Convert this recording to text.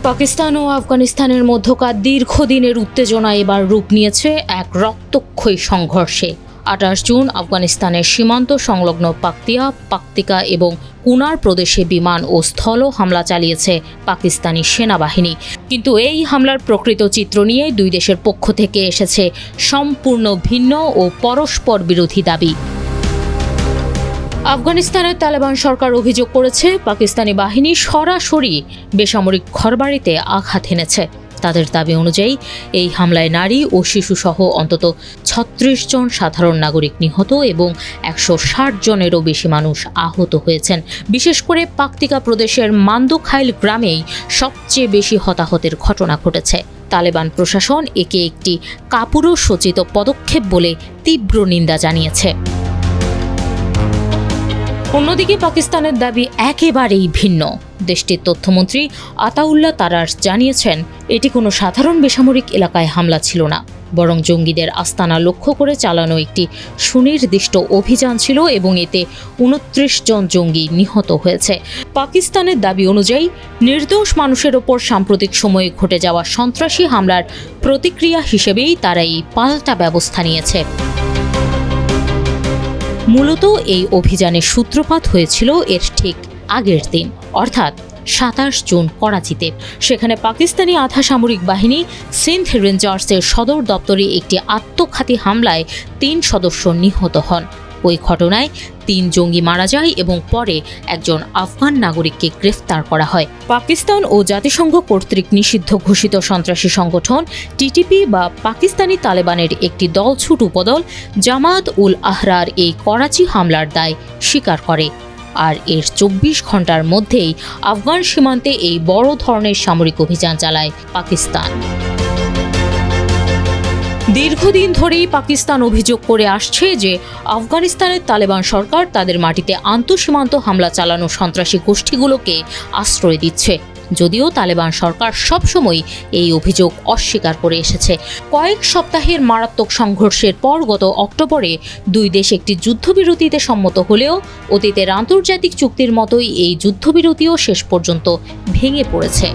পাকিস্তান ও আফগানিস্তানের মধ্যকার দীর্ঘদিনের উত্তেজনা এবার রূপ নিয়েছে এক রক্তক্ষয়ী সংঘর্ষে। ২৮ জুন আফগানিস্তানের সীমান্ত সংলগ্ন পাকতিয়া, পাকতিকা এবং কুনার প্রদেশে বিমান ও স্থল হামলা চালিয়েছে পাকিস্তানি সেনাবাহিনী। কিন্তু এই হামলার প্রকৃত চিত্র নিয়ে দুই দেশের পক্ষ থেকে এসেছে সম্পূর্ণ ভিন্ন ও পরস্পর বিরোধী দাবি। আফগানিস্তানের তালেবান সরকার অভিযোগ করেছে পাকিস্তানি বাহিনী সরাসরি বেসামরিক ঘরবাড়িতে আঘাত এনেছে। তাদের দাবি অনুযায়ী এই হামলায় নারী ও শিশুসহ অন্তত ৩৬ জন সাধারণ নাগরিক নিহত এবং ১৬০ জনেরও বেশি মানুষ আহত হয়েছেন। বিশেষ করে পাকতিকা প্রদেশের মান্দোখাইল গ্রামেই সবচেয়ে বেশি হতাহতের ঘটনা ঘটেছে। তালেবান প্রশাসন একে একটি কাপুরুষোচিত পদক্ষেপ বলে তীব্র নিন্দা জানিয়েছে। অন্যদিকে পাকিস্তানের দাবি একেবারেই ভিন্ন। দেশটির তথ্যমন্ত্রী আতাউল্লাহ তারাস জানিয়েছেন, এটি কোনো সাধারণ বেসামরিক এলাকায় হামলা ছিল না, বরং জঙ্গিদের আস্তানা লক্ষ্য করে চালানো একটি সুনির্দিষ্ট অভিযান ছিল এবং এতে ২৯ জন জঙ্গি নিহত হয়েছে। পাকিস্তানের দাবি অনুযায়ী নির্দোষ মানুষের ওপর সাম্প্রতিক সময়ে ঘটে যাওয়া সন্ত্রাসী হামলার প্রতিক্রিয়া হিসেবেই তারা এই পাল্টা ব্যবস্থা নিয়েছে। মূলত এই অভিযানের সূত্রপাত হয়েছিল এর ঠিক আগের দিন, অর্থাৎ ২৭ জুন করাচিতে। সেখানে পাকিস্তানি আধা সামরিক বাহিনী সিন্ধ রেঞ্জার্সের সদর দপ্তরে একটি আত্মঘাতী হামলায় ৩ সদস্য নিহত হন। ওই ঘটনায় ৩ জঙ্গি মারা যায় এবং পরে একজন আফগান নাগরিককে গ্রেফতার করা হয়। পাকিস্তান ও জাতিসংঘ কর্তৃক নিষিদ্ধ ঘোষিত সন্ত্রাসী সংগঠন টিটিপি বা পাকিস্তানি তালেবানের একটি দলছুট উপদল জামাত উল আহরার এই করাচি হামলার দায় স্বীকার করে। আর এর ২৪ ঘন্টার মধ্যেই আফগান সীমান্তে এই বড় ধরনের সামরিক অভিযান চালায় পাকিস্তান। দীর্ঘদিন ধরেই পাকিস্তান অভিযোগ করে আসছে যে আফগানিস্তানের তালেবান সরকার তাদের মাটিতে আন্তঃসীমান্ত হামলা চালানো সন্ত্রাসী গোষ্ঠীগুলোকে আশ্রয় দিচ্ছে। যদিও তালেবান সরকার সবসময় এই অভিযোগ অস্বীকার করে এসেছে। কয়েক সপ্তাহের মারাত্মক সংঘর্ষের পর গত অক্টোবরে দুই দেশ একটি যুদ্ধবিরতিতে সম্মত হলেও অতীতের আন্তর্জাতিক চুক্তির মতোই এই যুদ্ধবিরতিও শেষ পর্যন্ত ভেঙে পড়েছে।